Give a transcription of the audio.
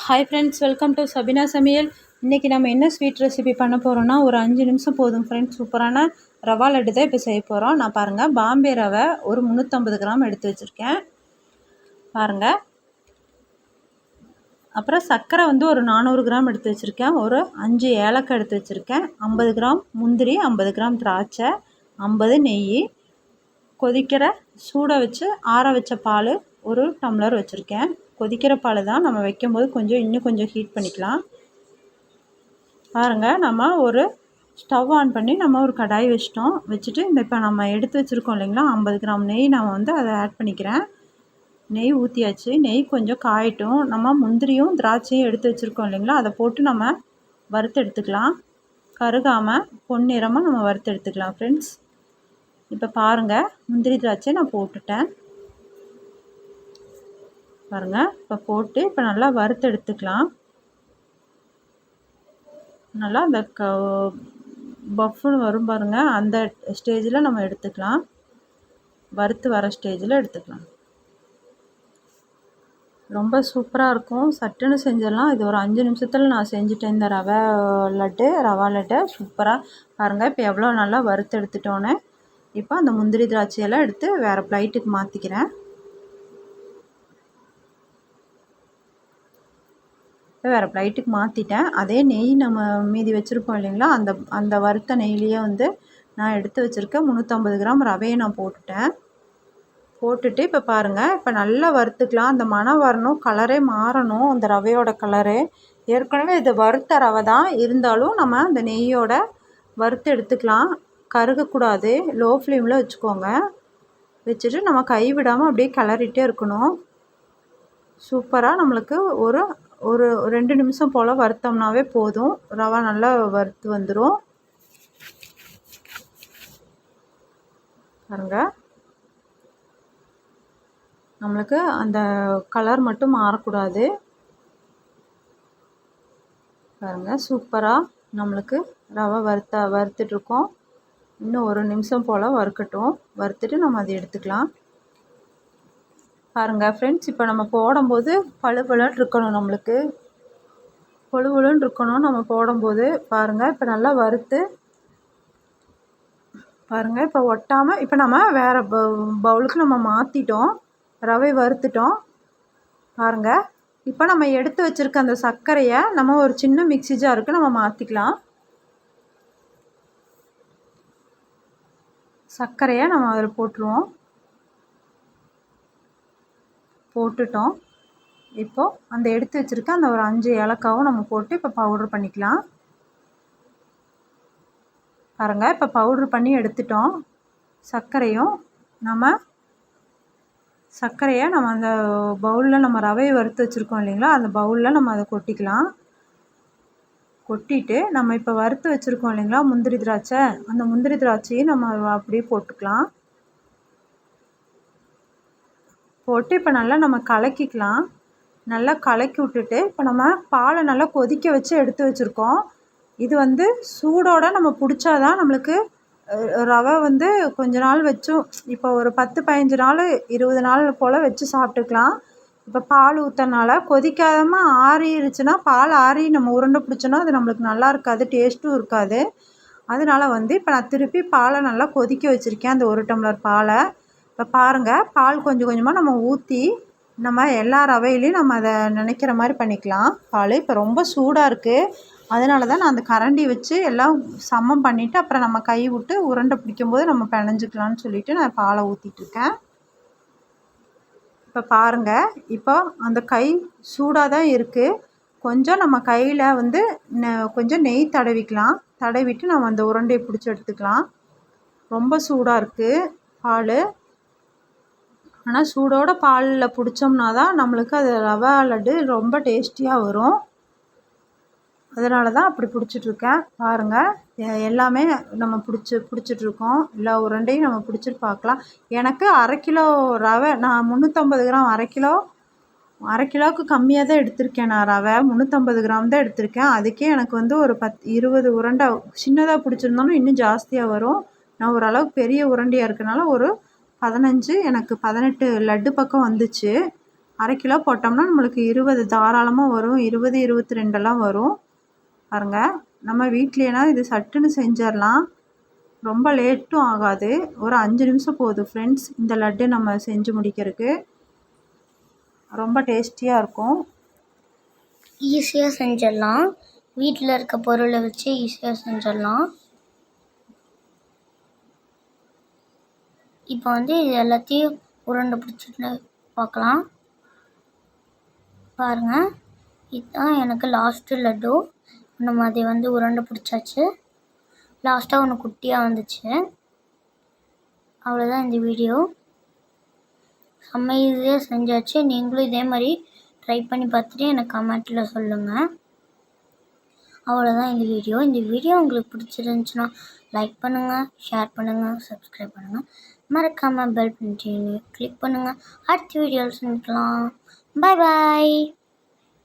Hi friends, welcome to Sabeena சமையல். இன்றைக்கி நம்ம என்ன ஸ்வீட் ரெசிபி பண்ண போகிறோன்னா, ஒரு 5 நிமிஷம் போதும் ஃப்ரெண்ட்ஸ். சூப்பரான ரவா லட்டு தான் இப்போ செய்ய போகிறோம். நான் பாருங்கள், பாம்பே ரவை ஒரு 350 கிராம் எடுத்து வச்சுருக்கேன் பாருங்கள். அப்புறம் சர்க்கரை ஒரு 400 கிராம் எடுத்து வச்சுருக்கேன். ஒரு 5 ஏலக்காய் எடுத்து வச்சுருக்கேன். 50 கிராம் முந்திரி, 50 கிராம் திராட்சை, 50 நெய், கொதிக்கிற சூட வச்சு ஆற வச்ச பால் ஒரு டம்ளர் வச்சுருக்கேன். கொதிக்கிற பால் தான், நம்ம வைக்கும்போது இன்னும் கொஞ்சம் ஹீட் பண்ணிக்கலாம். பாருங்கள், நம்ம ஒரு ஸ்டவ் ஆன் பண்ணி நம்ம ஒரு கடாய் வச்சுட்டு இப்போ நம்ம எடுத்து வச்சுருக்கோம் இல்லைங்களா, 50 கிராம் நெய் நான் அதை ஆட் பண்ணிக்கிறேன். நெய் ஊற்றியாச்சு. நெய் கொஞ்சம் காயட்டும். நம்ம முந்திரியும் திராட்சையும் எடுத்து வச்சுருக்கோம் இல்லைங்களா, அதை போட்டு நம்ம வறுத்து எடுத்துக்கலாம். கருகாமல் பொன்னிறமாக நம்ம வறுத்து எடுத்துக்கலாம் ஃப்ரெண்ட்ஸ். இப்போ பாருங்கள், முந்திரி திராட்சை நான் போட்டுட்டேன் பாருங்கள். இப்போ போட்டு இப்போ நல்லா வறுத்து எடுத்துக்கலாம். நல்லா அந்த பஃப்னு வரும் பாருங்கள், அந்த ஸ்டேஜில் நம்ம எடுத்துக்கலாம். வறுத்து வர ஸ்டேஜில் எடுத்துக்கலாம். ரொம்ப சூப்பராக இருக்கும். சட்டுன்னு செஞ்சிடலாம். இது ஒரு 5 நிமிஷத்தில் நான் செஞ்சுட்டேன். இந்த ரவா லட்டு சூப்பராக பாருங்கள். இப்போ எவ்வளோ நல்லா வறுத்து எடுத்துட்டோன்னு. இப்போ அந்த முந்திரி திராட்சையெல்லாம் எடுத்து வேறு பிளேட்டுக்கு மாற்றிக்கிறேன். வேறு பிளேட்டுக்கு மாற்றிட்டேன். அதே நெய் நம்ம மீதி வச்சுருப்போம் இல்லைங்களா, அந்த வறுத்த நெய்லேயே நான் எடுத்து வச்சுருக்கேன் 350 கிராம் ரவையை நான் போட்டுட்டு இப்போ பாருங்கள், இப்போ நல்லா வறுத்துக்கலாம். அந்த மணம் வரணும், கலரே மாறணும், அந்த ரவையோட கலரு. ஏற்கனவே இது வறுத்த ரவை தான், இருந்தாலும் நம்ம அந்த நெய்யோட வறுத்து எடுத்துக்கலாம். கருகக்கூடாது. லோ ஃப்ளேமில் வச்சுக்கோங்க. வச்சுட்டு நம்ம கை விடாமல் அப்படியே கிளறிட்டே இருக்கணும். சூப்பராக நம்மளுக்கு ஒரு 2 நிமிஷம் போல் வறுத்தோம்னாவே போதும். ரவை நல்லா வறுத்து வந்துடும் பாருங்க. நம்மளுக்கு அந்த கலர் மட்டும் மாறக்கூடாது பாருங்கள். சூப்பராக நம்மளுக்கு ரவை வறுத்துட்ருக்கோம். இன்னும் 1 நிமிஷம் போல் வறுக்கட்டும். வறுத்துட்டு நம்ம அதை எடுத்துக்கலாம். பாருங்கள் ஃப்ரெண்ட்ஸ், இப்போ நம்ம போடும்போது பழுபழுன்னு இருக்கணும். நம்மளுக்கு பழுபழுன்னு இருக்கணும் நம்ம போடும்போது. பாருங்கள், இப்போ நல்லா வறுத்து பாருங்கள். இப்போ ஒட்டாமல் இப்போ நம்ம வேறு பவுலுக்கு நம்ம மாற்றிட்டோம். ரவை வறுத்துட்டோம் பாருங்கள். இப்போ நம்ம எடுத்து வச்சுருக்க அந்த சர்க்கரையை நம்ம ஒரு சின்ன மிக்ஸி ஜாருக்கு நம்ம மாற்றிக்கலாம். சர்க்கரையை நம்ம அதில் போட்டுட்டோம். இப்போது அந்த எடுத்து வச்சுருக்க அந்த ஒரு 5 ஏலக்காவும் நம்ம போட்டு இப்போ பவுட்ரு பண்ணிக்கலாம் பாருங்கள். இப்போ பவுட்ரு பண்ணி எடுத்துட்டோம். சர்க்கரையை நம்ம அந்த பவுலில் நம்ம ரவையை வறுத்து வச்சுருக்கோம் இல்லைங்களா, அந்த பவுலில் நம்ம அதை கொட்டிட்டு நம்ம இப்போ வறுத்து வச்சுருக்கோம் இல்லைங்களா முந்திரி திராட்சை, அந்த முந்திரி திராட்சையும் நம்ம அப்படியே போட்டுக்கலாம். போட்டு இப்போ நல்லா நம்ம கலக்கிக்கலாம். நல்லா கலக்கி விட்டுட்டு இப்போ நம்ம பாலை நல்லா கொதிக்க வச்சு எடுத்து வச்சுருக்கோம். இது சூடோடு நம்ம பிடிச்சாதான் நம்மளுக்கு ரவை கொஞ்ச நாள் வச்சும், இப்போ ஒரு 10-15 நாள் 20 நாள் போல் வச்சு சாப்பிட்டுக்கலாம். இப்போ பால் ஊற்றனால கொதிக்காமல் ஆறிடுச்சுன்னா, பால் ஆறி நம்ம உருண்டை பிடிச்சோன்னா அது நம்மளுக்கு நல்லா இருக்காது, டேஸ்ட்டும் இருக்காது. அதனால் இப்போ நான் திருப்பி பாலை நல்லா கொதிக்க வச்சுருக்கேன், அந்த 1 டம்ளர் பாலை. இப்போ பாருங்கள், பால் கொஞ்சம் கொஞ்சமாக நம்ம ஊற்றி நம்ம எல்லா ரவையிலையும் நம்ம அதை நினைக்கிற மாதிரி பண்ணிக்கலாம். பால் இப்போ ரொம்ப சூடாக இருக்குது, அதனால தான் நான் அந்த கரண்டி வச்சு எல்லாம் சமம் பண்ணிவிட்டு அப்புறம் நம்ம கை விட்டு உருண்டை பிடிக்கும்போது நம்ம பிணைஞ்சிக்கலான்னு சொல்லிவிட்டு நான் பாலை ஊற்றிட்டுருக்கேன். இப்போ பாருங்கள், இப்போ அந்த கை சூடாக தான் இருக்குது. கொஞ்சம் நம்ம கையில் கொஞ்சம் நெய் தடவிட்டு நம்ம அந்த உருண்டையை பிடிச்சி எடுத்துக்கலாம். ரொம்ப சூடாக இருக்குது பால். ஆனால் சூடோட பாலில் பிடிச்சோம்னா தான் நம்மளுக்கு அது ரவா லட்டு ரொம்ப டேஸ்டியாக வரும். அதனால தான் அப்படி பிடிச்சிட்ருக்கேன் பாருங்கள். எல்லாமே நம்ம பிடிச்சிட்ருக்கோம். எல்லா உருண்டையும் நம்ம பிடிச்சிட்டு பார்க்கலாம். எனக்கு 1/2 கிலோ ரவை, நான் 350 கிராம், அரை கிலோவுக்கு கம்மியாக தான் எடுத்திருக்கேன். நான் ரவை 350 கிராம் தான் எடுத்திருக்கேன். அதுக்கே எனக்கு ஒரு 10-20 உருண்டை சின்னதாக பிடிச்சிருந்தாலும் இன்னும் ஜாஸ்தியாக வரும். நான் ஓரளவுக்கு பெரிய உருண்டையாக இருக்கனால ஒரு 18 லட்டு பக்கம் வந்துச்சு. 1/2 கிலோ போட்டோம்னா நம்மளுக்கு 20 தாராளமாக வரும். 20, 22 வரும். பாருங்க, நம்ம வீட்லேனா இது சட்டுன்னு செஞ்சிடலாம். ரொம்ப லேட்டும் ஆகாது. ஒரு 5 நிமிஷம் போதும் ஃப்ரெண்ட்ஸ் இந்த லட்டு நம்ம செஞ்சு முடிக்கிறதுக்கு. ரொம்ப டேஸ்டியாக இருக்கும். ஈஸியாக செஞ்சிடலாம். வீட்டில் இருக்க பொருளை வச்சு ஈஸியாக செஞ்சிடலாம். இப்போ இது எல்லாத்தையும் உருண்டை பிடிச்சிட்டு பார்க்கலாம். பாருங்கள், இதுதான் எனக்கு லாஸ்ட்டு லட்டு. நம்ம அதை உருண்டை பிடிச்சாச்சு. லாஸ்ட்டாக ஒன்று குட்டியாக வந்துச்சு. அவ்வளோதான் இந்த வீடியோ. செம்ம ஈஸியாக செஞ்சாச்சு. நீங்களும் இதே மாதிரி ட்ரை பண்ணி பார்த்துட்டு எனக்கு கமெண்ட்டில் சொல்லுங்கள். அவ்வளோதான் இந்த வீடியோ. இந்த வீடியோ உங்களுக்கு பிடிச்சிருந்துச்சுன்னா லைக் பண்ணுங்கள், ஷேர் பண்ணுங்கள், சப்ஸ்கிரைப் பண்ணுங்கள். மறக்காமல் பெல் பட்டனை கிளிக் பண்ணுங்கள். அடுத்த வீடியோவில் சந்திக்கலாம். பாய் பாய்.